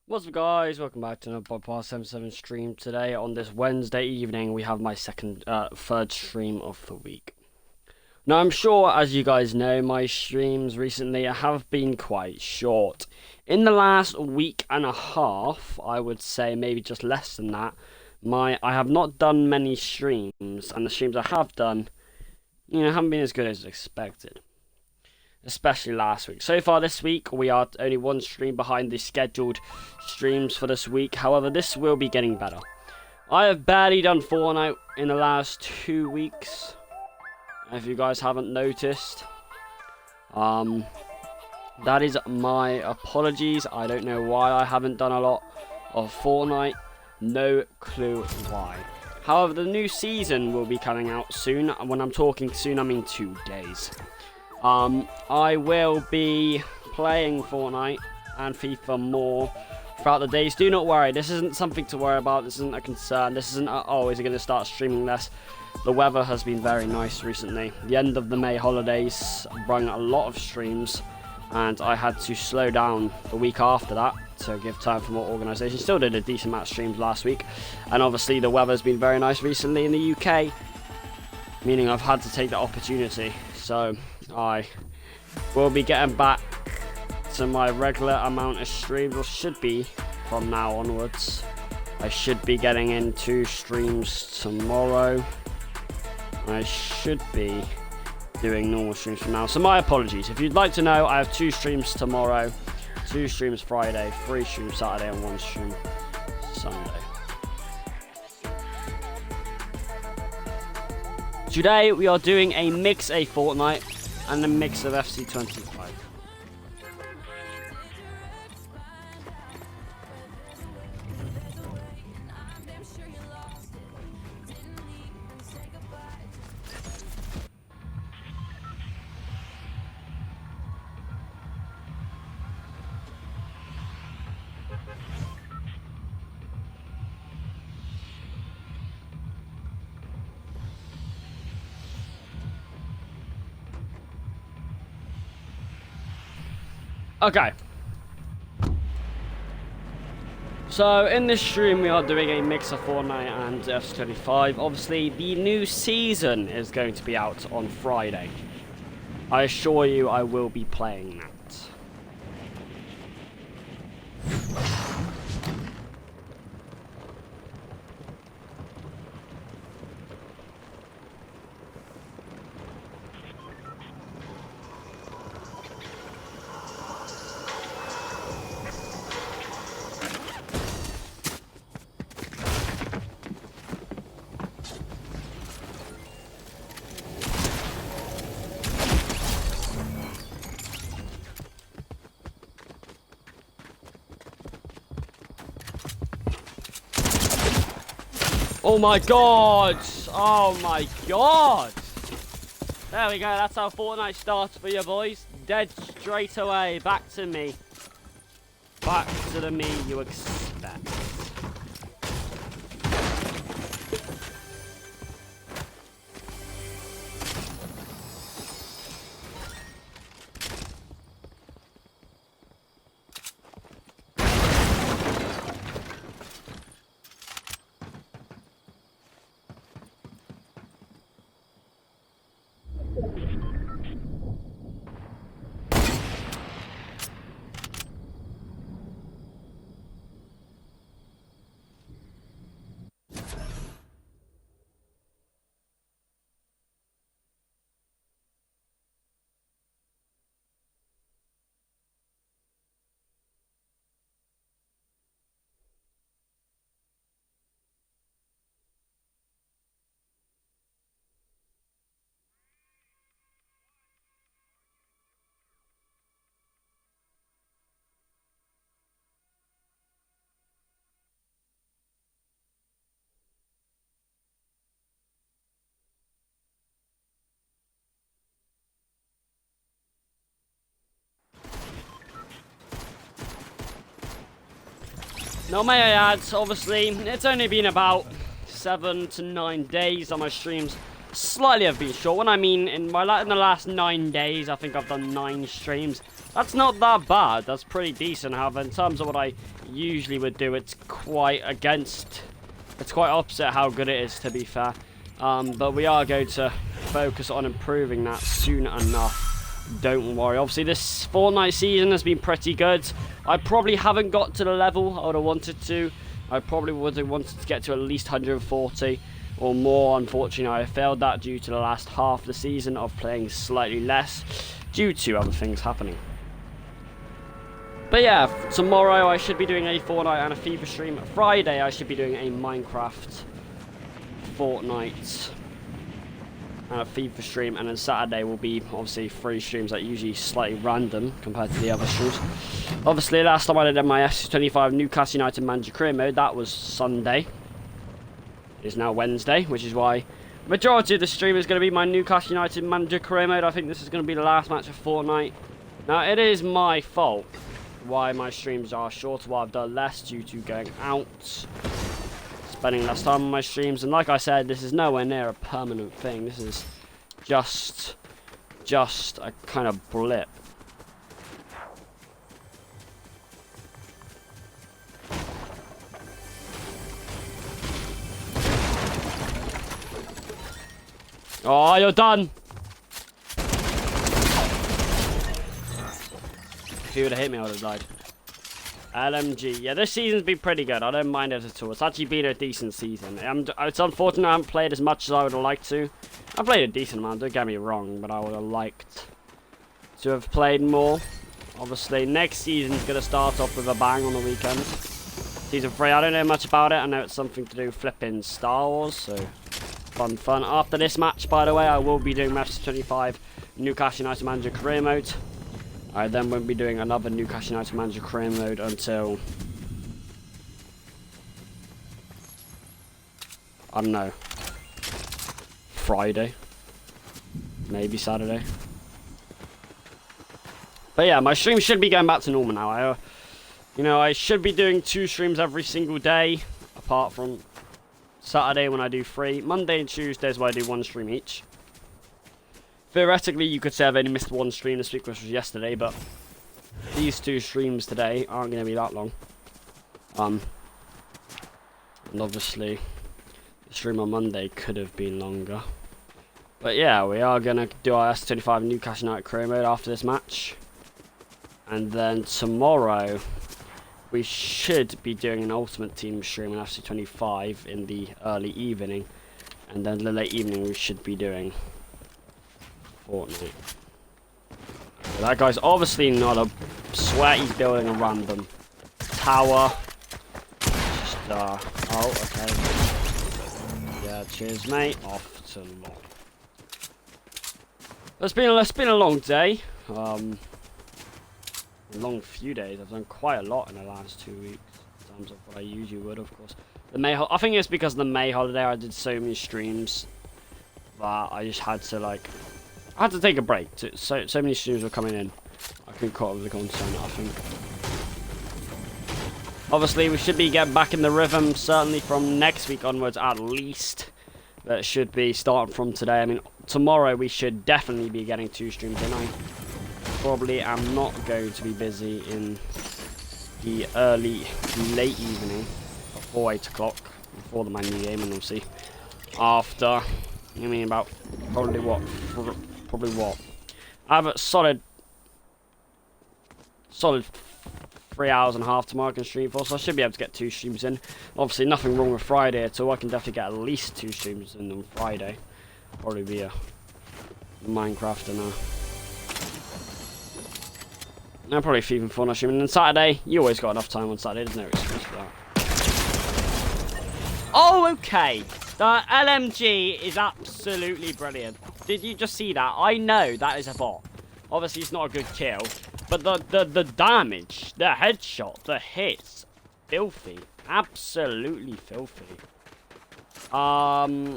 What's up, guys? Welcome back to another Podcast 77 stream. Today, on this Wednesday evening, we have my third stream of the week. Now, I'm sure, as you guys know, my streams recently have been quite short. In the last week and a half, I would say maybe just less than that, I have not done many streams, and the streams I have done, haven't been as good as expected. Especially last week. So far this week, we are only one stream behind the scheduled streams for this week. However, this will be getting better. I have barely done Fortnite in the last 2 weeks, if you guys haven't noticed. That is my apologies. I don't know why I haven't done a lot of Fortnite. No clue why. However, the new season will be coming out soon. When I'm talking soon, I mean 2 days. I will be playing Fortnite and FIFA more throughout the days. Do not worry, this isn't something to worry about. This isn't a concern. This isn't, oh, is it going to start streaming less? The weather has been very nice recently. The end of the May holidays brought a lot of streams, and I had to slow down the week after that to give time for more organisation. Still did a decent amount of streams last week, and obviously the weather's been very nice recently in the UK, meaning I've had to take the opportunity. So I will be getting back to my regular amount of streams, or should be from now onwards. I should be getting in 2 streams tomorrow. I should be doing normal streams from now. So my apologies. If you'd like to know, I have 2 streams tomorrow, 2 streams Friday, 3 streams Saturday, and 1 stream Sunday. Today we are doing a mix of Fortnite and a mix of FC25. Okay. So in this stream we are doing a mix of Fortnite and FC25. Obviously the new season is going to be out on Friday. I assure you I will be playing that. Oh my god! Oh my god! There we go, that's how Fortnite starts for you boys. Dead straight away, back to me. Back to the me you expect. Now may I add, obviously, it's only been about 7 to 9 days that my streams slightly have been short. When I mean in the last 9 days, I think I've done 9 streams. That's not that bad. That's pretty decent. However, in terms of what I usually would do, it's quite opposite how good it is, to be fair. But we are going to focus on improving that soon enough. Don't worry. Obviously, this Fortnite season has been pretty good. I probably haven't got to the level I would have wanted to. I probably would have wanted to get to at least 140 or more. Unfortunately, I failed that due to the last half of the season of playing slightly less due to other things happening. But yeah, tomorrow I should be doing a Fortnite and a FIFA stream. Friday I should be doing a Minecraft, Fortnite, and a FIFA stream. And then Saturday will be obviously 3 streams that are usually slightly random compared to the other streams. Obviously, last time I did my FC25 Newcastle United Manager career mode, that was Sunday. It is now Wednesday, which is why the majority of the stream is going to be my Newcastle United Manager career mode. I think this is going to be the last match of Fortnite. Now, it is my fault why my streams are shorter, why I've done less due to going out, spending less time on my streams. And like I said, this is nowhere near a permanent thing. This is just a kind of blip. Oh, you're done. If he would have hit me, I would have died. LMG. Yeah, this season's been pretty good. I don't mind it at all. It's actually been a decent season. It's unfortunate I haven't played as much as I would have liked to. I've played a decent amount, don't get me wrong, but I would have liked to have played more. Obviously, next season's going to start off with a bang on the weekend. Season 3, I don't know much about it. I know it's something to do flipping Star Wars, so fun. After this match, by the way, I will be doing FC25 Newcastle United Manager career mode. I then won't be doing another Newcastle United Manager career mode until, I don't know, Friday, maybe Saturday. But yeah, my stream should be going back to normal now. I should be doing 2 streams every single day, apart from Saturday when I do 3. Monday and Tuesdays where I do 1 stream each. Theoretically, you could say I've only missed 1 stream this week, which was yesterday, but these 2 streams today aren't going to be that long. And obviously, the stream on Monday could have been longer. But yeah, we are going to do our S25 Newcastle United career mode after this match. And then tomorrow, we should be doing an Ultimate Team stream in FC25 in the early evening. And then the late evening, we should be doing Fortnite. Okay, that guy's obviously not a sweat. He's building a random tower. Just, oh, okay. Yeah, cheers, mate. Off to long. It's been a long day. A long few days. I've done quite a lot in the last 2 weeks in terms of what I usually would, of course. I think it's because of the May holiday. I did so many streams that I just had to I had to take a break. So many streams were coming in. I couldn't cope with the content, I think. Obviously, we should be getting back in the rhythm, certainly from next week onwards at least. That should be starting from today. I mean, tomorrow we should definitely be getting 2 streams in. I probably am not going to be busy in the late evening, before 8 o'clock, before the Man U game, and obviously after, about probably what? I have a solid 3 hours and a half tomorrow I can stream for, so I should be able to get 2 streams in. Obviously, nothing wrong with Friday at all. I can definitely get at least 2 streams in on Friday. Probably be a Minecraft and probably FIFA Fortnite stream. And then Saturday, you always got enough time on Saturday. There's no excuse for that. Oh, okay. The LMG is absolutely brilliant. Did you just see that? I know that is a bot. Obviously, it's not a good kill. But the damage, the headshot, the hits, filthy. Absolutely filthy. I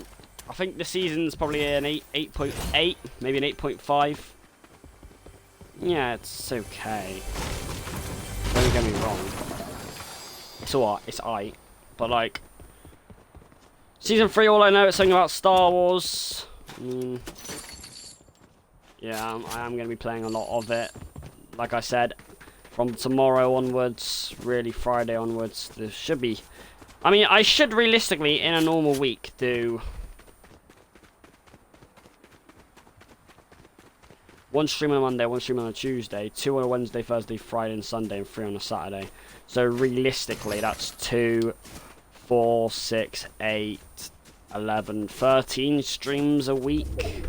think the season's probably an 8.8, maybe an 8.5. Yeah, it's okay. Don't get me wrong. It's alright, it's But Season 3, all I know is something about Star Wars. I mean, yeah, I am going to be playing a lot of it. Like I said, from tomorrow onwards, really Friday onwards, there should be... I mean, I should realistically, in a normal week, do... 1 stream on a Monday, 1 stream on a Tuesday, 2 on a Wednesday, Thursday, Friday, and Sunday, and 3 on a Saturday. So realistically, that's 2, 4, 6, 8, 11, 13 streams a week.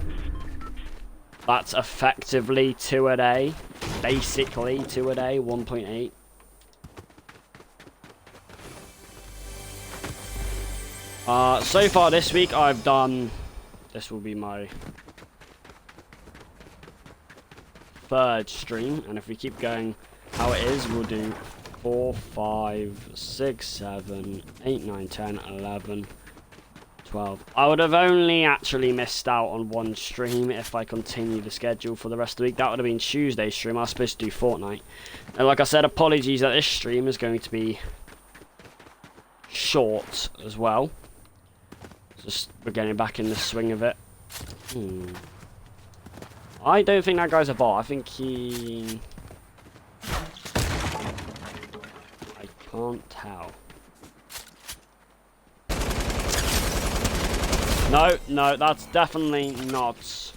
That's effectively 2 a day. Basically 2 a day, 1.8. So far this week, I've done... This will be my 3rd stream, and if we keep going how it is, we'll do 4, 5, 6, 7, 8, 9, 10, 11, 12. I would have only actually missed out on 1 stream if I continue the schedule for the rest of the week. That would have been Tuesday's stream. I was supposed to do Fortnite. And like I said, apologies that this stream is going to be short as well. Just we're getting back in the swing of it. I don't think that guy's a bot. I think he... I can't tell. No, that's definitely not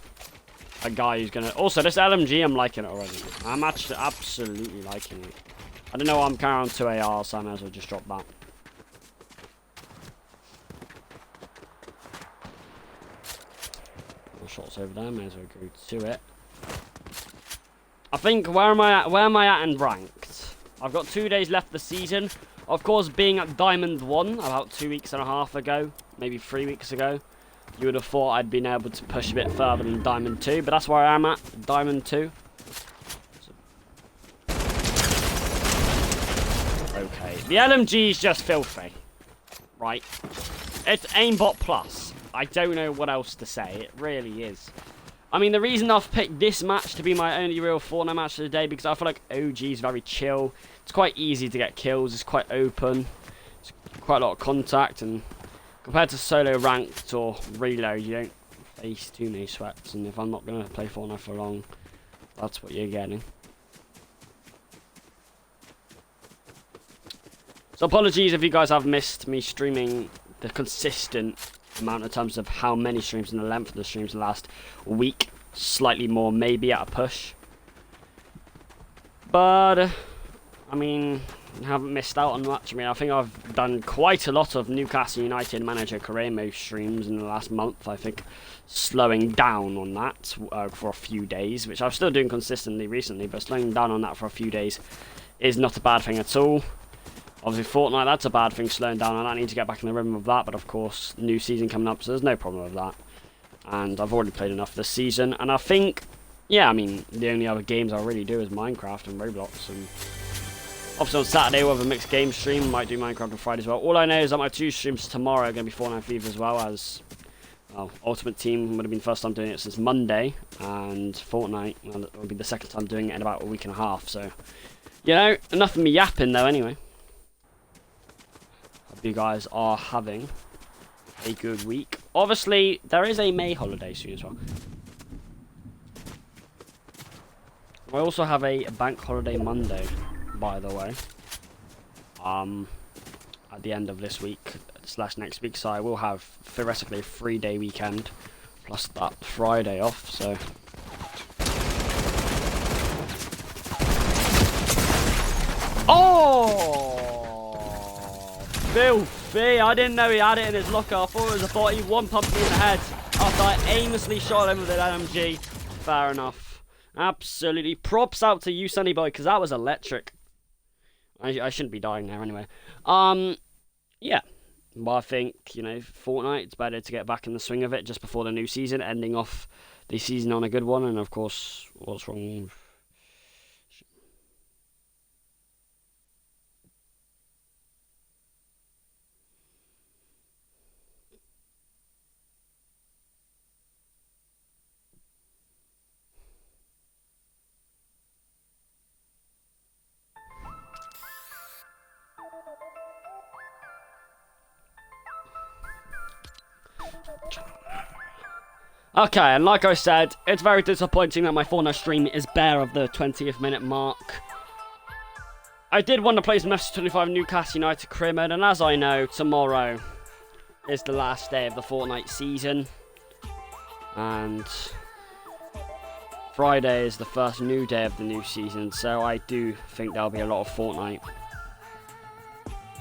a guy who's gonna... Also, this LMG, I'm liking it already. I'm actually absolutely liking it. I don't know why I'm carrying on 2 AR, so I may as well just drop that. More shots over there, may as well go to it. I think, where am I at in ranked? I've got 2 days left the season. Of course, being at Diamond 1 about 2.5 weeks ago, maybe 3 weeks ago, you would have thought I'd been able to push a bit further than Diamond 2, but that's where I am at, Diamond 2. Okay, the LMG is just filthy, right? It's aimbot plus. I don't know what else to say, it really is. I mean, the reason I've picked this match to be my only real Fortnite match of the day, because I feel like OG is very chill. It's quite easy to get kills, it's quite open, it's quite a lot of contact, and compared to solo ranked or reload, you don't face too many sweats, and if I'm not going to play Fortnite for long, that's what you're getting. So apologies if you guys have missed me streaming the consistent amount of times of how many streams and the length of the streams the last week. Slightly more maybe at a push. But, I mean, I haven't missed out on much. I mean, I think I've done quite a lot of Newcastle United manager career mode streams in the last month. I think slowing down on that for a few days, which I'm still doing consistently recently, but slowing down on that for a few days is not a bad thing at all. Obviously, Fortnite, that's a bad thing, slowing down, and I need to get back in the rhythm of that, but of course, new season coming up, so there's no problem with that. And I've already played enough this season, and I think, yeah, I mean, the only other games I really do is Minecraft and Roblox, and obviously on Saturday we'll have a mixed game stream, might do Minecraft on Friday as well. All I know is that my 2 streams tomorrow are going to be Fortnite FIFA as well, as, well, Ultimate Team would have been the first time doing it since Monday, and Fortnite, well, it will be the 2nd time doing it in about a week and a half, so, you know, enough of me yapping though anyway. You guys are having a good week. Obviously, there is a May holiday soon as well. I also have a bank holiday Monday, by the way. At the end of this week / next week, so I will have theoretically a 3-day weekend plus that Friday off. So. Oh! Filthy! I didn't know he had it in his locker. I thought it was a bot. He one-pumped me in the head after I aimlessly shot him with an LMG. Fair enough. Absolutely. Props out to you, Sunny Boy, because that was electric. I shouldn't be dying there anyway. Yeah. Well, I think, you know, Fortnite, it's better to get back in the swing of it just before the new season, ending off the season on a good one. And, of course, what's wrong? Okay, and like I said, it's very disappointing that my Fortnite stream is bare of the 20th minute mark. I did want to play some FC25 Newcastle United career mode, and as I know, tomorrow is the last day of the Fortnite season. And Friday is the first new day of the new season, so I do think there'll be a lot of Fortnite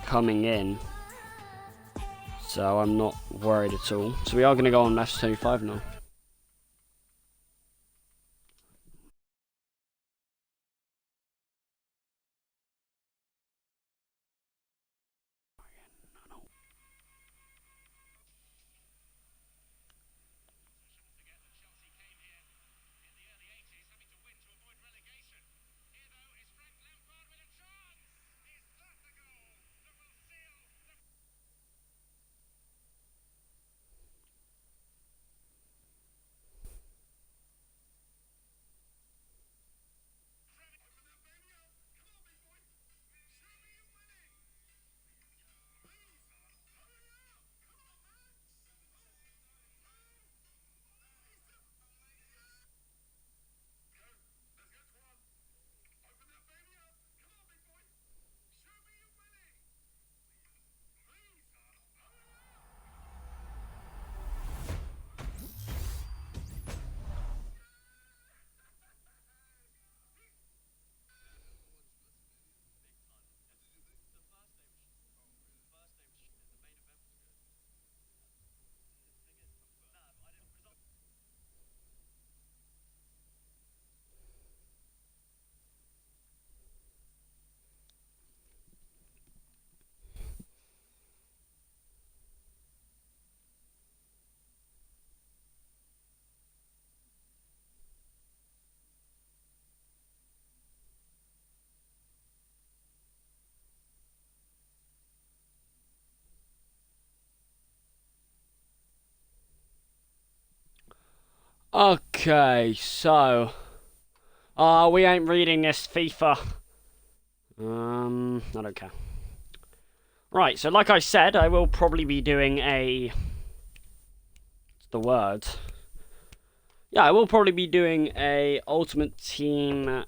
coming in. So I'm not worried at all. So we are going to go on FC25 now. Okay, so we ain't reading this FIFA. I don't care. Right, so like I said, I will probably be doing what's the word? Yeah, I will probably be doing a Ultimate Team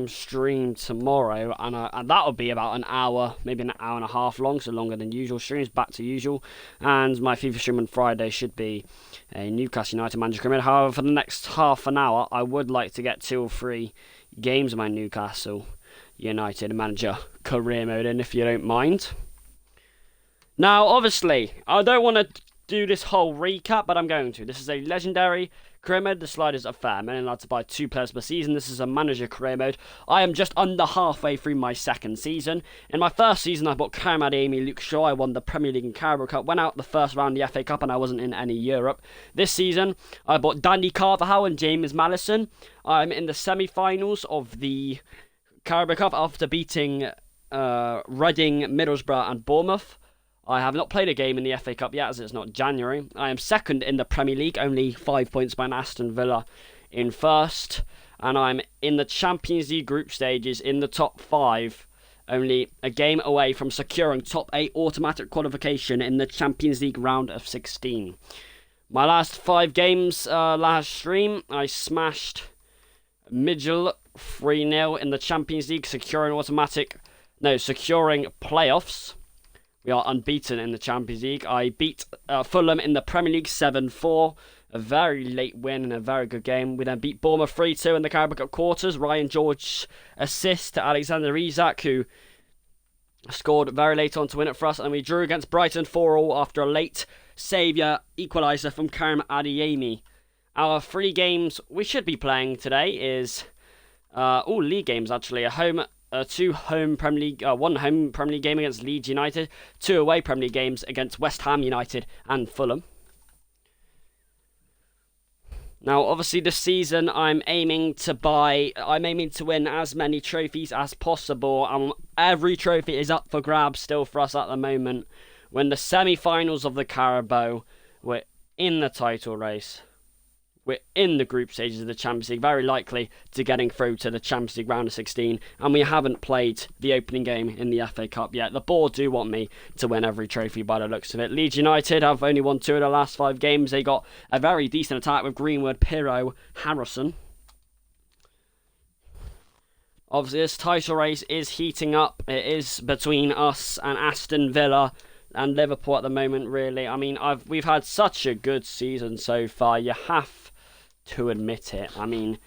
stream tomorrow, and that'll be about an hour, maybe an hour and a half long, so longer than usual streams, back to usual. And my FIFA stream on Friday should be a Newcastle United manager career mode. However, for the next half an hour, I would like to get 2 or 3 games of my Newcastle United manager career mode in, if you don't mind. Now, obviously, I don't want to do this whole recap, but I'm going to. This is a legendary career mode. The sliders are fair. I'm only allowed to buy 2 players per season. This is a manager career mode. I am just under halfway through my second season. In my first season, I bought Karen Adeyemi, Luke Shaw. I won the Premier League and Carabao Cup. Went out the first round of the FA Cup, and I wasn't in any Europe. This season, I bought Danny Carvajal and James Maddison. I'm in the semi-finals of the Carabao Cup after beating Reading, Middlesbrough, and Bournemouth. I have not played a game in the FA Cup yet, as it's not January. I am second in the Premier League, only 5 points behind Aston Villa in first. And I'm in the Champions League group stages in the top 5, only a game away from securing top 8 automatic qualification in the Champions League round of 16. My last 5 games last stream, I smashed Midtjylland 3-0 in the Champions League, securing playoffs. We are unbeaten in the Champions League. I beat Fulham in the Premier League 7-4. A very late win and a very good game. We then beat Bournemouth 3-2 in the Carabao Cup quarters. Ryan George assist to Alexander Isak, who scored very late on to win it for us. And we drew against Brighton 4-4 after a late saviour equaliser from Karen Adeyemi. Our 3 games we should be playing today is all league games, actually. One home Premier League game against Leeds United, 2 away Premier League games against West Ham United and Fulham. Now, obviously, this season I'm aiming to win as many trophies as possible. Every trophy is up for grabs still for us at the moment. When the semi-finals of the Carabao, we're in the title race we're in the group stages of the Champions League, very likely to getting through to the Champions League round of 16, and we haven't played the opening game in the FA Cup yet. The board do want me to win every trophy by the looks of it. Leeds United have only won 2 of the last 5 games. They got a very decent attack with Greenwood, Pirro, Harrison. Obviously, this title race is heating up. It is between us and Aston Villa and Liverpool at the moment, really. I mean, we've had such a good season so far. You have to admit it. I mean,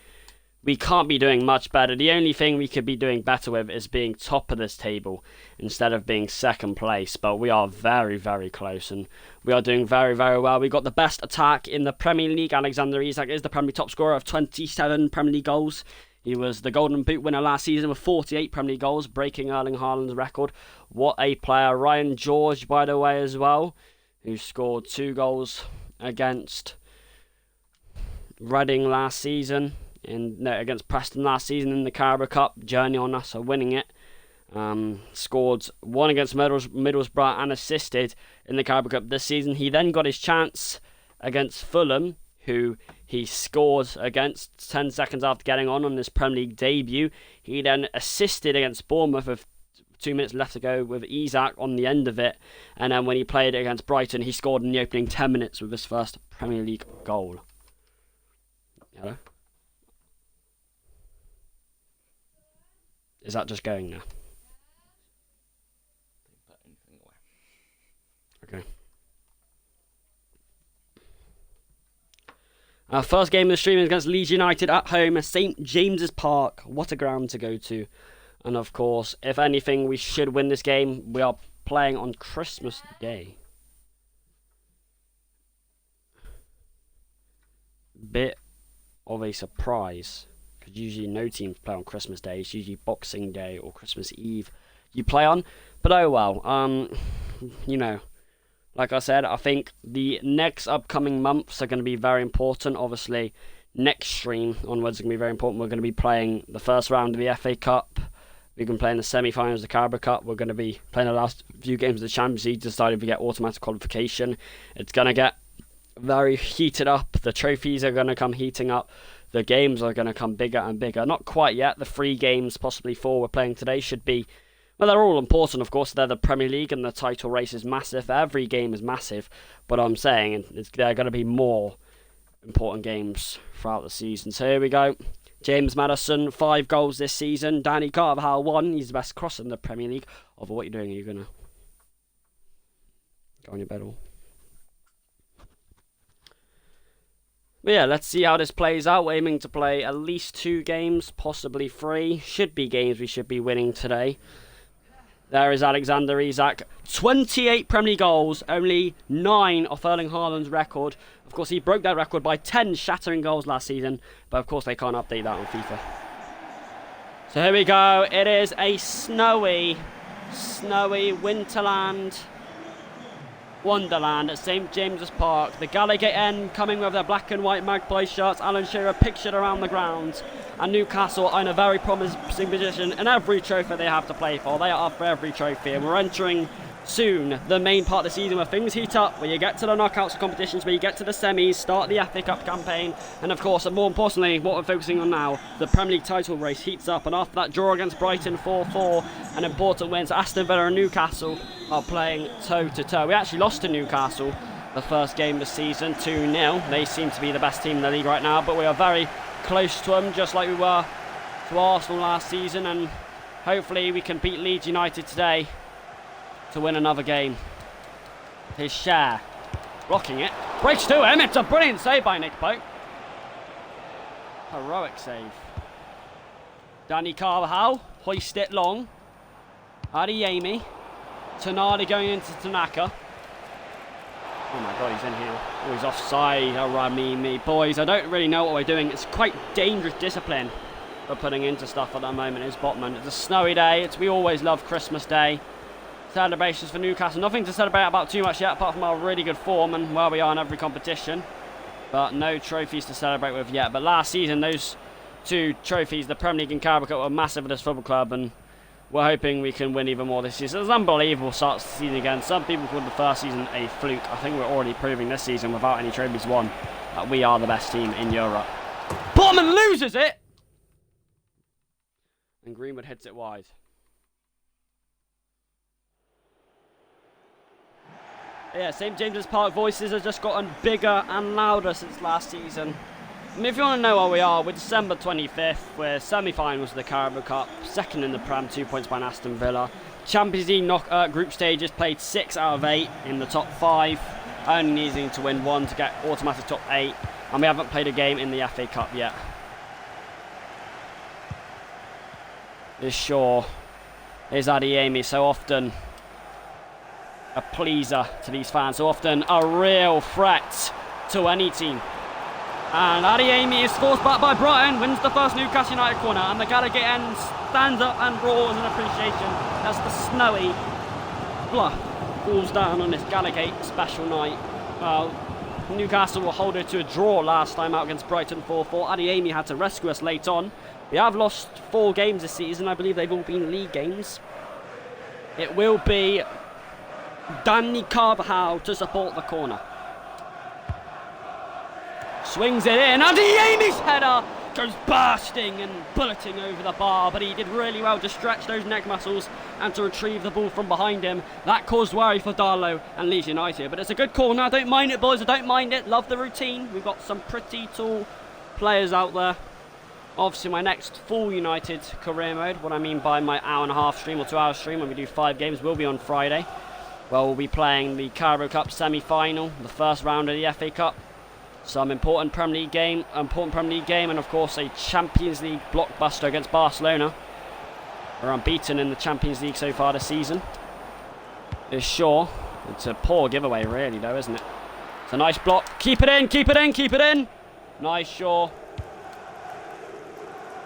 we can't be doing much better. The only thing we could be doing better with is being top of this table instead of being second place. But we are very, very close, and we are doing very, very well. We got the best attack in the Premier League. Alexander Isak is the Premier League top scorer of 27 Premier League goals. He was the Golden Boot winner last season with 48 Premier League goals, breaking Erling Haaland's record. What a player. Ryan George, by the way, as well, who scored 2 goals against Reading last season, against Preston last season in the Carabao Cup. Journey on us are winning it. Scored 1 against Middlesbrough and assisted in the Carabao Cup this season. He then got his chance against Fulham, who he scored against 10 seconds after getting on his Premier League debut. He then assisted against Bournemouth with 2 minutes left to go with Isak on the end of it. And then when he played against Brighton, he scored in the opening 10 minutes with his first Premier League goal. Hello? Is that just going now? Okay. Our first game of the stream is against Leeds United at home at St James's Park. What a ground to go to. And of course, if anything, we should win this game. We are playing on Christmas Day. Bit of a surprise, because usually no teams play on Christmas Day. It's usually Boxing Day or Christmas Eve you play on. But oh well, you know. Like I said, I think the next upcoming months are going to be very important. Obviously, next stream onwards are going to be very important. We're going to be playing the first round of the FA Cup. We're going to play in the semi-finals of the Carabao Cup. We're going to be playing the last few games of the Champions League to decide if we get automatic qualification. It's going to get very heated up. The trophies are going to come heating up. The games are going to come bigger and bigger. Not quite yet. The 3 games, possibly 4 we're playing today should be... Well, they're all important, of course. They're the Premier League and the title race is massive. Every game is massive. But I'm saying there are going to be more important games throughout the season. So here we go. James Maddison, 5 goals this season. Danny Carvajal, 1. He's the best crosser in the Premier League. What are you doing? Are you going to go on your bed all? But yeah, let's see how this plays out. We're aiming to play at least 2 games, possibly 3. Should be games we should be winning today. There is Alexander Isak. 28 Premier League goals, only 9 off Erling Haaland's record. Of course, he broke that record by 10 shattering goals last season, but of course they can't update that on FIFA. So here we go. It is a snowy Winterland Wonderland at St James's Park. The Gallowgate end coming with their black and white Magpie shirts. Alan Shearer pictured around the ground. And Newcastle are in a very promising position in every trophy they have to play for. They are up for every trophy, and we're entering soon the main part of the season where things heat up, where you get to the knockouts of competitions, where you get to the semis, start the FA Cup campaign, and of course, and more importantly, what we're focusing on now, the Premier League title race heats up. And after that draw against Brighton 4-4, an important win, so Aston Villa and Newcastle are playing toe-to-toe. We actually lost to Newcastle the first game of the season, 2-0. They seem to be the best team in the league right now, but we are very close to them, just like we were to Arsenal last season, and hopefully we can beat Leeds United today to win another game. His share, blocking it, breaks to him. It's a brilliant save by Nick Pope. Heroic save. Danny Carvajal, hoist it long. Adeyemi, Tonali going into Tanaka. Oh my god, he's in here. Oh, he's offside. Oh, Ramimi. Boys, I don't really know what we're doing. It's quite dangerous discipline we're putting into stuff at the moment. It's Botman. It's a snowy day. We always love Christmas Day. Celebrations for Newcastle. Nothing to celebrate about too much yet, apart from our really good form and where we are in every competition. But no trophies to celebrate with yet. But last season, those 2 trophies, the Premier League and Carabao Cup, were massive for this football club, and we're hoping we can win even more this season. It's an unbelievable start to the season again. Some people called the first season a fluke. I think we're already proving this season without any trophies won that we are the best team in Europe. Botman loses it! And Greenwood hits it wide. Yeah, St James's Park voices have just gotten bigger and louder since last season. I mean, if you want to know where we are, we're December 25th, we're semi-finals of the Carabao Cup, second in the Prem, 2 points behind Aston Villa. Champions League group stages, played 6 out of 8 in the top 5, only needing to win 1 to get automatic top 8, and we haven't played a game in the FA Cup yet. Is Shaw, is Adeyemi, so often a pleaser to these fans, so often a real threat to any team. And Adeyemi is forced back by Brighton, wins the first Newcastle United corner, and the Gallagher end stands up and roars in appreciation as the snowy bluff falls down on this Gallagher special night. Newcastle will hold it to a draw last time out against Brighton 4-4. Adeyemi had to rescue us late on. We have lost 4 games this season. I believe they've all been league games. It will be Danny Carvajal to support the corner. Swings it in, Adeyemi's header goes bursting and bulleting over the bar, but he did really well to stretch those neck muscles and to retrieve the ball from behind him. That caused worry for Darlow and Leeds United, but it's a good corner. I don't mind it, boys, I don't mind it. Love the routine. We've got some pretty tall players out there. Obviously, my next full United career mode, what I mean by my hour-and-a-half stream or 2-hour stream when we do 5 games, will be on Friday. Well, we'll be playing the Carabao Cup semi-final, the first round of the FA Cup. Some important Premier League game, and of course a Champions League blockbuster against Barcelona. We're unbeaten in the Champions League so far this season. Is Shaw. It's a poor giveaway, really, though, isn't it? It's a nice block. Keep it in, keep it in, keep it in. Nice Shaw.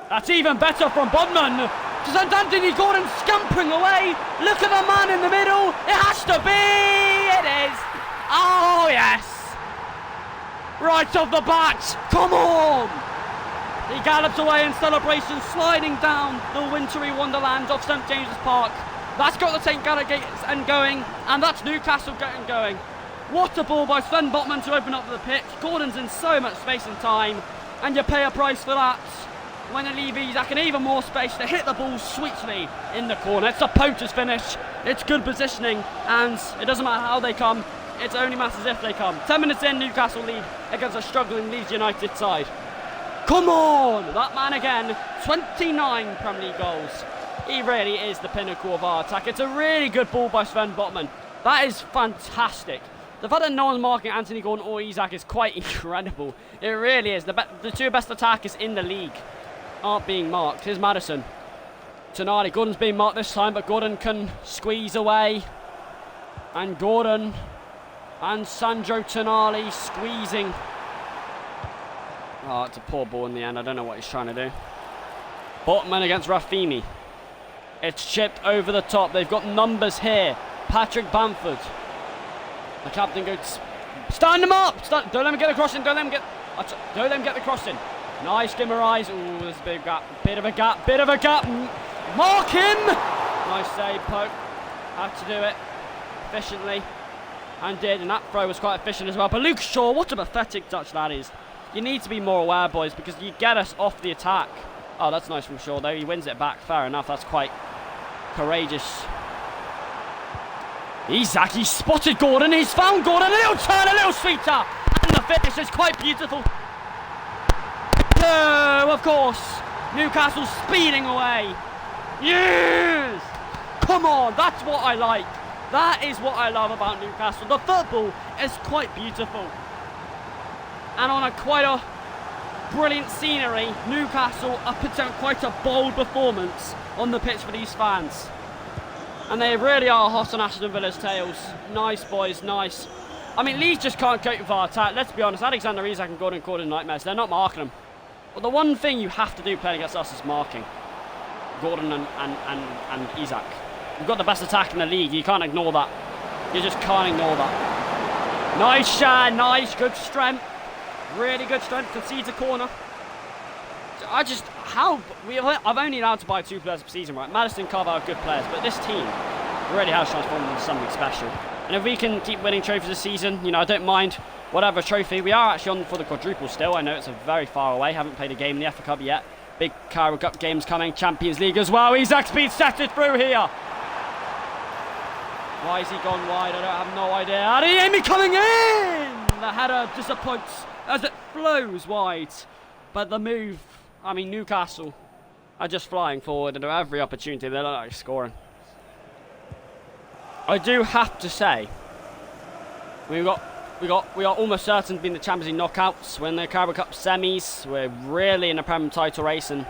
That's even better from Bodman. Just Anthony Gordon scampering away. Look at the man in the middle. It has to be. It is. Oh, yes. Right off the bat, come on! He gallops away in celebration, sliding down the wintry wonderland of St James's Park. That's got the St Gallagher end going, and that's Newcastle getting going. What a ball by Sven Botman to open up the pitch. Gordon's in so much space and time, and you pay a price for that. When you leave Isaac in even more space to hit the ball sweetly in the corner. It's a poacher's finish, it's good positioning, and it doesn't matter how they come. It only matters if they come. 10 minutes in, Newcastle lead against a struggling Leeds United side. Come on! That man again. 29 Premier League goals. He really is the pinnacle of our attack. It's a really good ball by Sven Botman. That is fantastic. The fact that no one's marking Anthony Gordon or Isaac is quite incredible. It really is. The 2 best attackers in the league aren't being marked. Here's Maddison. Tonali. Gordon's being marked this time, but Gordon can squeeze away. And Gordon... and Sandro Tonali squeezing. Oh, it's a poor ball in the end. I don't know what he's trying to do. Botman against Rafini. It's chipped over the top. They've got numbers here. Patrick Bamford. The captain goes, stand him up! Don't let him get the crossing. Don't let him get the crossing. Nice Guimaraes. Ooh, there's a big gap. Bit of a gap. Mark him! Nice save, Pope. Had to do it efficiently. And did, and that throw was quite efficient as well. But Luke Shaw, what a pathetic touch that is. You need to be more aware, boys, because you get us off the attack. Oh, that's nice from Shaw, though. He wins it back. Fair enough. That's quite courageous. Isaac, he spotted Gordon. He's found Gordon. A little turn, a little sweeter. And the finish is quite beautiful. No, of course. Newcastle speeding away. Yes! Come on, that's what I like. That is what I love about Newcastle. The football is quite beautiful. And on quite a brilliant scenery, Newcastle are putting out quite a bold performance on the pitch for these fans. And they really are hot on Aston Villa's tails. Nice, boys, nice. I mean, Leeds just can't cope with our attack. Let's be honest, Alexander Isak and Gordon Gordon nightmares. They're not marking them. But the one thing you have to do playing against us is marking Gordon and Isak. We've got the best attack in the league. You can't ignore that. You just can't ignore that. Nice shot, nice, good strength. Really good strength. Concedes a corner. I've only allowed to buy 2 players per season, right? Maddison, Carvalho are good players, but this team really has transformed into something special. And if we can keep winning trophies this season, you know, I don't mind whatever trophy. We are actually on for the quadruple still. I know it's a very far away. Haven't played a game in the FA Cup yet. Big Carabao Cup games coming. Champions League as well. Isak's been set it through here. Why has he gone wide? I don't have no idea. Adeyemi coming in! The header disappoints as it flows wide. But the move, I mean, Newcastle are just flying forward and at every opportunity they look like scoring. I do have to say, we are almost certain to be in the Champions League knockouts. We're in the Carabao Cup semis. We're really in the Premier title race, and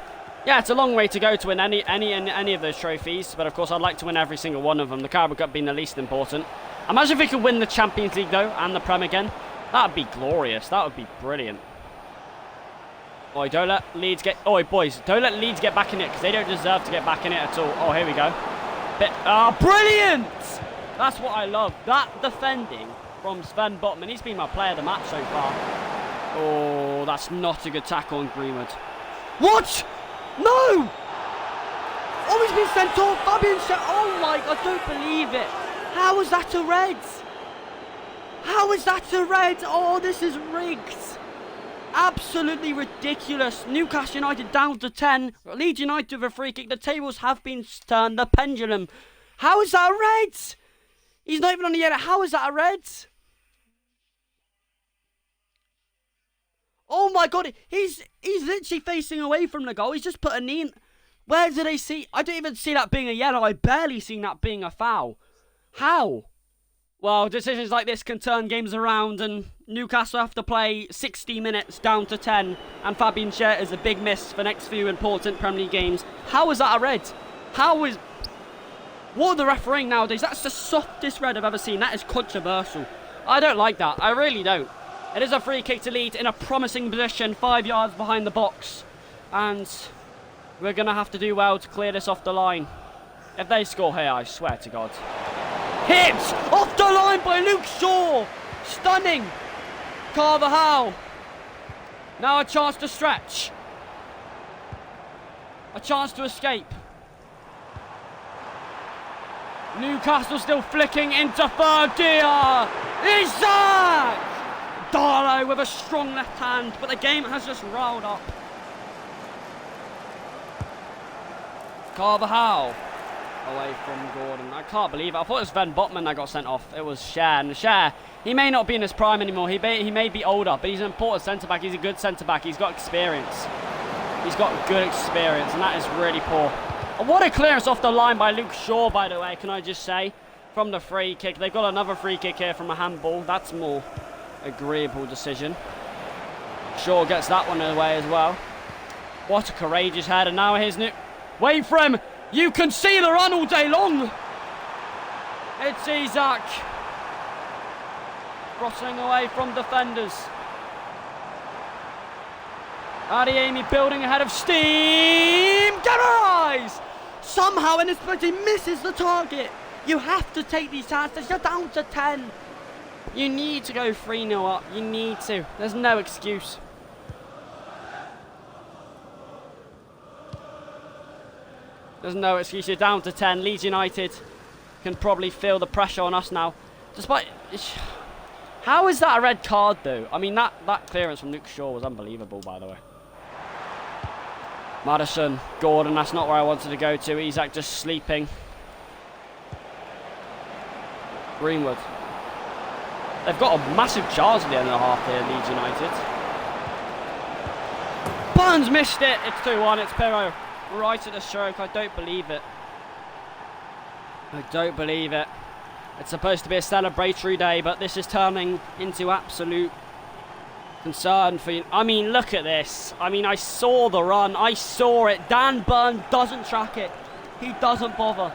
yeah, it's a long way to go to win any of those trophies. But of course, I'd like to win every single one of them. The Carabao Cup being the least important. Imagine if we could win the Champions League though, and the Prem again. That'd be glorious. That would be brilliant. Oi, don't let Leeds get. Oi, boys, don't let Leeds get back in it because they don't deserve to get back in it at all. Oh, here we go. Brilliant! That's what I love. That defending from Sven Botman. He's been my player of the match so far. Oh, that's not a good tackle on Greenwood. What? No! Oh, he's been sent off. Fabian sent. Oh my! I don't believe it. How is that a red? How is that a red? Oh, this is rigged. Absolutely ridiculous. Newcastle United down to 10. Leeds United with a free kick. The tables have been turned. The pendulum. How is that a red? He's not even on the yellow. How is that a red? Oh my god. He's literally facing away from the goal. He's just put a knee in. Where did they see? I don't even see that being a yellow. I barely seen that being a foul. How? Well, decisions like this can turn games around, and Newcastle have to play 60 minutes down to 10, and Fabian Schär is a big miss for next few important Premier League games. How is that a red? What are the refereeing nowadays? That's the softest red I've ever seen. That is controversial. I don't like that. I really don't. It is a free kick to Leeds in a promising position, 5 yards behind the box. And we're going to have to do well to clear this off the line. If they score here, I swear to God. Hit! Off the line by Luke Shaw! Stunning! Carvajal. Now a chance to stretch. A chance to escape. Newcastle still flicking into third gear. Isak! Darlow with a strong left hand, but the game has just rolled up. Carvajal away from Gordon. I can't believe it. I thought it was Sven Botman that got sent off. It was Schär. And Schär, he may not be in his prime anymore. He may be older, but he's an important centre-back. He's a good centre-back. He's got experience. He's got good experience, and that is really poor. And what a clearance off the line by Luke Shaw, by the way, can I just say, from the free kick. They've got another free kick here from a handball. That's more agreeable decision. Shaw gets that one away as well. What a courageous header. Now here's wait for him. You can see the run all day long. It's Isak. Crossing away from defenders. Adeyemi building ahead of steam. Garage! Somehow in this place he misses the target. You have to take these chances. You're down to 10. You need to go 3-0 up. You need to. There's no excuse. There's no excuse. You're down to 10. Leeds United can probably feel the pressure on us now. Despite... How is that a red card, though? I mean, that clearance from Luke Shaw was unbelievable, by the way. Maddison, Gordon, that's not where I wanted to go to. Isak just sleeping. Greenwood. They've got a massive chance at the end of the half here, Leeds United. Barnes missed it. It's 2-1. It's Pirro. Right at the stroke. I don't believe it. I don't believe it. It's supposed to be a celebratory day, but this is turning into absolute concern for you. I mean, look at this. I mean, I saw the run. I saw it. Dan Burn doesn't track it. He doesn't bother.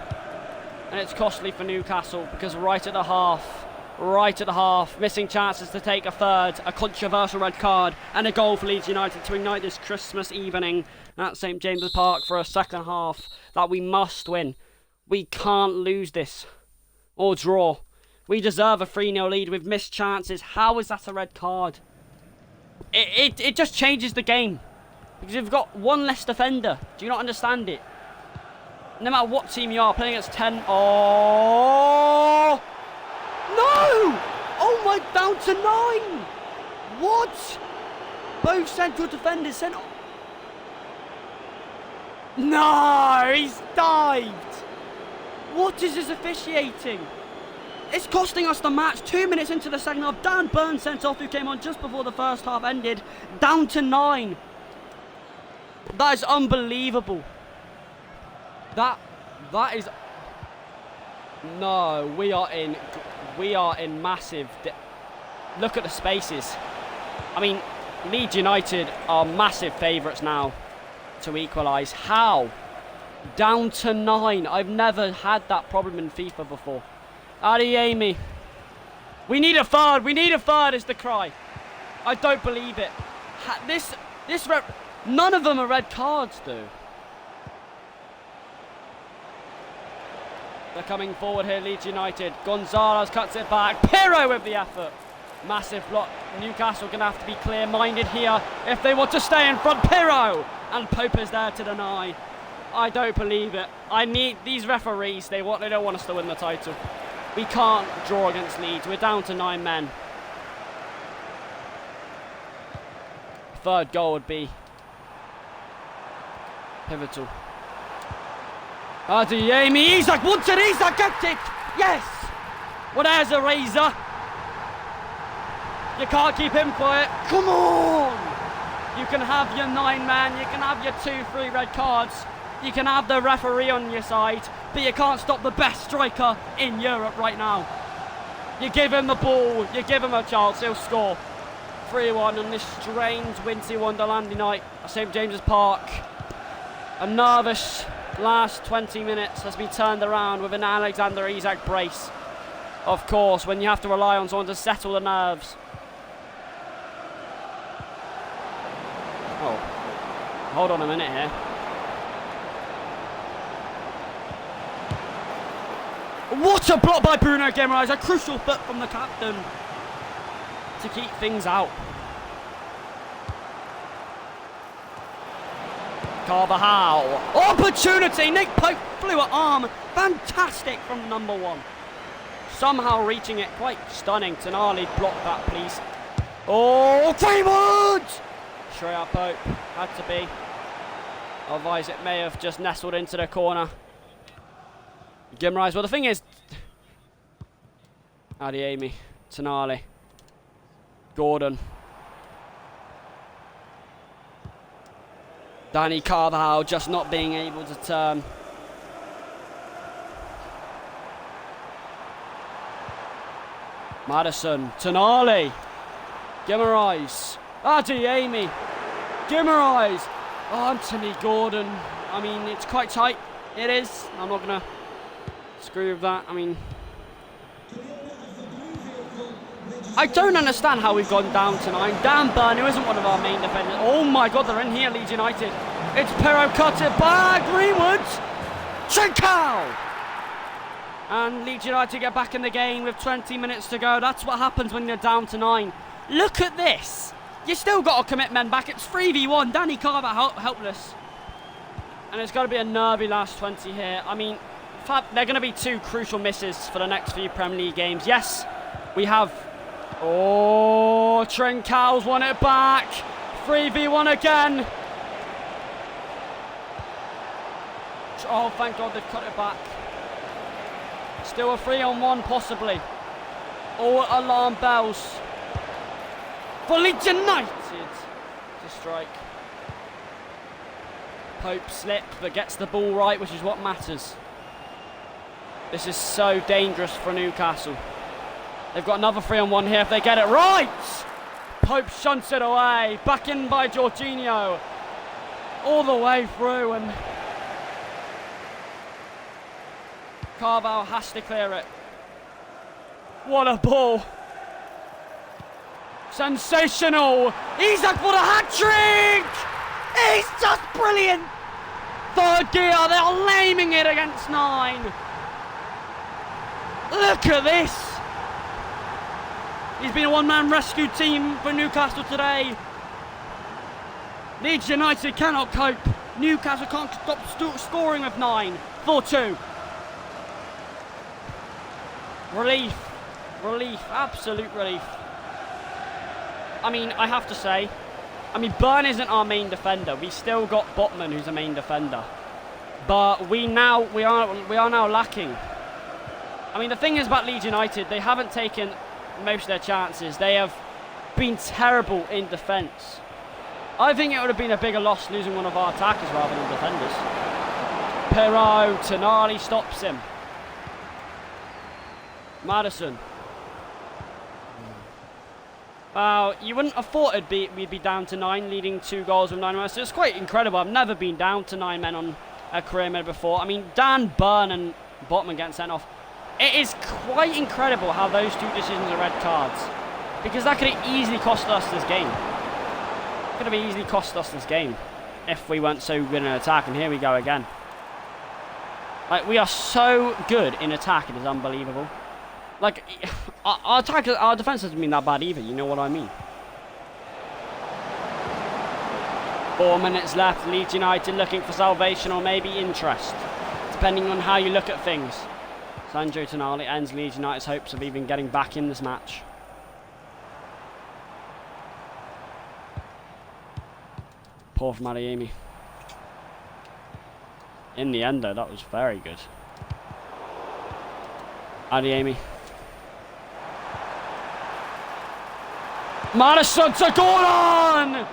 And it's costly for Newcastle because right at the half, missing chances to take a third, a controversial red card, and a goal for Leeds United to ignite this Christmas evening at St James's Park for a second half that we must win. We can't lose this or draw. We deserve a 3-0 lead with missed chances. How is that a red card? It just changes the game because you've got one less defender. Do you not understand it? No matter what team you are playing against 10. Oh! No! Oh my, down to 9! What? Both central defenders sent off. No, he's dived. What is this officiating? It's costing us the match. 2 minutes into the second half, Dan Burn sent off, who came on just before the first half ended, down to 9. That is unbelievable. That is... No, we are in massive... Look at the spaces. I mean, Leeds United are massive favourites now to equalise. How? Down to 9. I've never had that problem in FIFA before. Adeyemi. We need a third. We need a third is the cry. I don't believe it. None of them are red cards, though. They're coming forward here, Leeds United. Gonzalez cuts it back. Pirro with the effort. Massive block. Newcastle going to have to be clear-minded here if they want to stay in front. Pirro! And Pope is there to deny. I don't believe it. I need these referees. They don't want us to win the title. We can't draw against Leeds. We're down to 9 men. Third goal would be pivotal. Adeyemi, Isak wants it, Isak gets it! Yes! Well, there's a razor. You can't keep him quiet. Come on! You can have your 9 man, you can have your 2-3 red cards, you can have the referee on your side, but you can't stop the best striker in Europe right now. You give him the ball, you give him a chance, he'll score. 3-1 on this strange winter wonderlandy night at St James's Park. A nervous last 20 minutes has been turned around with an Alexander Isak brace. Of course, when you have to rely on someone to settle the nerves. Oh, hold on a minute here. What a block by Bruno Guimaraes, a crucial foot from the captain to keep things out. Carvajal, opportunity, Nick Pope flew at arm, fantastic from number 1. Somehow reaching it, quite stunning. Tonali blocked that, please. Oh, Greenwood! Straight up Pope, had to be. Otherwise it may have just nestled into the corner. Guimaraes, well the thing is... Adeyemi, Tonali, Gordon. Danny Carvajal just not being able to turn. Maddison, Tonali, Guimaraes, Adeyemi, Guimaraes, Anthony Gordon. I mean, it's quite tight. It is. I'm not going to screw with that. I mean, I don't understand how we've gone down to 9. Dan Burn, who isn't one of our main defenders. Oh my God, they're in here, Leeds United. It's Pirro, cut it back, Greenwood, Trincao! And Leeds United get back in the game with 20 minutes to go. That's what happens when you're down to 9. Look at this. You still got to commit men back. It's 3v1. Danny Carver helpless. And it's got to be a nervy last 20 here. I mean, they're going to be 2 crucial misses for the next few Premier League games. Yes, we have... Oh, Trincao's won it back. 3v1 again. Oh, thank God they've cut it back. Still a 3-on-1 possibly. All alarm bells for Leeds United to strike. Pope slip but gets the ball right, which is what matters. This is so dangerous for Newcastle. They've got another 3-on-1 here if they get it right. Pope shunts it away. Back in by Jorginho. All the way through, and Carvalho has to clear it. What a ball. Sensational. Isak for the hat-trick. He's just brilliant. Third gear, they're laming it against 9. Look at this. He's been a one-man rescue team for Newcastle today. Leeds United cannot cope. Newcastle can't stop scoring with 9. 4-2. Relief Relief, absolute relief. I mean, I have to say, Burn isn't our main defender. We still got Botman, who's a main defender. But we are now lacking. I mean, the thing is about Leeds United, they haven't taken most of their chances. They have been terrible in defence. I think it would have been a bigger loss losing one of our attackers rather than defenders. Perrault, Tonali stops him. Maddison. You wouldn't have thought we'd be down to 9, leading 2 goals with 9 men. So it's quite incredible. I've never been down to 9 men on a career mode before. I mean, Dan, Burn and Botman getting sent off. It is quite incredible how those 2 decisions are red cards. Because that could have easily cost us this game. Could have easily cost us this game if we weren't so good in attack. And here we go again. Like, we are so good in attack, it is unbelievable. Like, our defence hasn't been that bad either, you know what I mean? 4 minutes left, Leeds United looking for salvation or maybe interest, depending on how you look at things. Sandro Tonali ends Leeds United's hopes of even getting back in this match. Poor from Adeyemi. In the end though, that was very good. Adeyemi. Maddison to Gordon!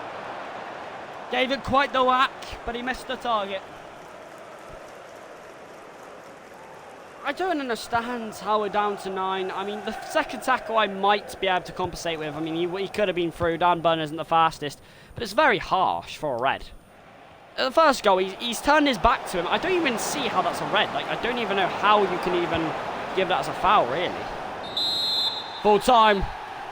Gave it quite the whack, but he missed the target. I don't understand how we're down to 9. I mean, the second tackle I might be able to compensate with. I mean, he could have been through. Dan Burn isn't the fastest, but it's very harsh for a red. At the first goal, he's turned his back to him. I don't even see how that's a red. Like, I don't even know how you can even give that as a foul, really. Full time.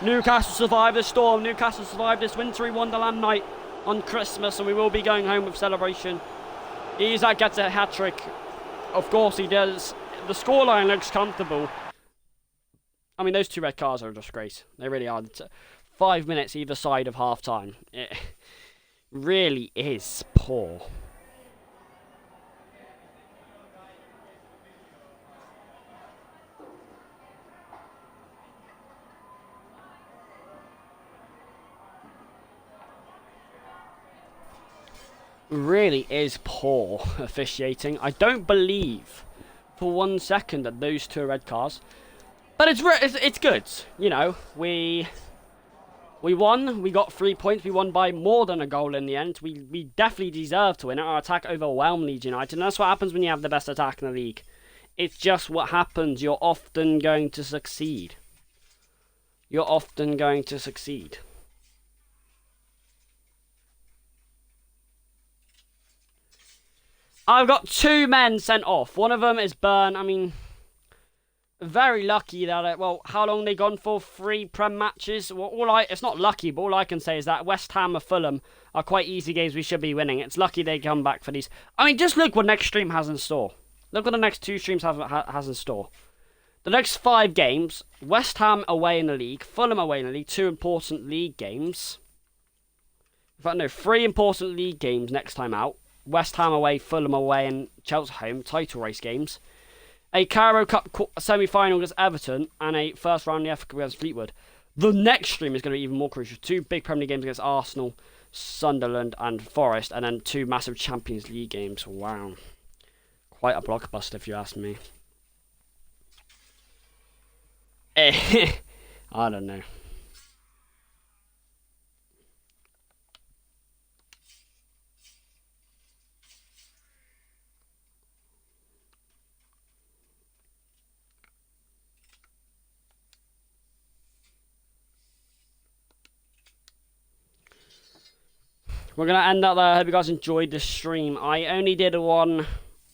Newcastle survived the storm. Newcastle survived this wintry wonderland night on Christmas, and we will be going home with celebration. Isak gets a hat-trick. Of course he does. The scoreline looks comfortable. I mean, those 2 red cards are a disgrace. They really are. 5 minutes either side of half-time. It really is poor. Really is poor officiating. I don't believe for 1 second that those 2 are red cards, but it's good. You know, we won. We got 3 points. We won by more than a goal in the end. We definitely deserve to win. Our attack overwhelmed Leeds United, and that's what happens when you have the best attack in the league. It's just what happens. You're often going to succeed. You're often going to succeed. I've got 2 men sent off. One of them is Burn. I mean, very lucky that well, how long they gone for? 3 Prem matches. Well, it's not lucky, but all I can say is that West Ham or Fulham are quite easy games we should be winning. It's lucky they come back for these. I mean, just look what next stream has in store. Look what the next 2 streams has in store. The next 5 games: West Ham away in the league, Fulham away in the league. 2 important league games. In fact, no, 3 important league games next time out. West Ham away, Fulham away, and Chelsea home, title race games. A Carabao Cup semi-final against Everton, and a first round in the FA Cup against Fleetwood. The next stream is going to be even more crucial. 2 big Premier League games against Arsenal, Sunderland, and Forest, and then 2 massive Champions League games. Wow. Quite a blockbuster, if you ask me. I don't know. We're going to end that there. I hope you guys enjoyed the stream. I only did 1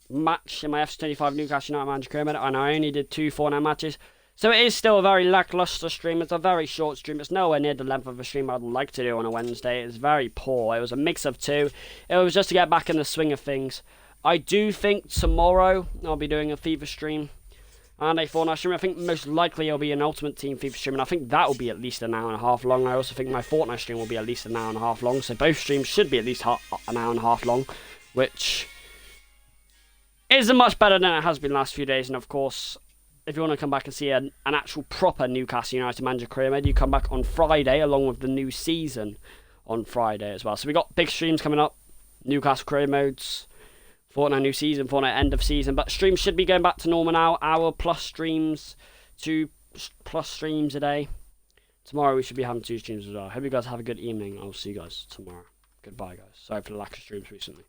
match in my FC25 Newcastle United Manager career mode, and I only did 2 FORTNITE matches. So it is still a very lackluster stream. It's a very short stream. It's nowhere near the length of a stream I'd like to do on a Wednesday. It's very poor. It was a mix of 2. It was just to get back in the swing of things. I do think tomorrow I'll be doing a FIFA stream and a FORTNITE stream. I think most likely it'll be an Ultimate Team FIFA stream, and I think that will be at least an hour and a half long. I also think my FORTNITE stream will be at least an hour and a half long, so both streams should be at least an hour and a half long, which isn't much better than it has been the last few days. And of course, if you want to come back and see an actual proper Newcastle United manager career mode, you come back on Friday along with the new season on Friday as well. So we got big streams coming up, Newcastle career modes, Fortnite new season, Fortnite end of season. But streams should be going back to normal now. Hour plus streams, 2+ streams a day. Tomorrow we should be having 2 streams as well. Hope you guys have a good evening. I'll see you guys tomorrow. Goodbye, guys. Sorry for the lack of streams recently.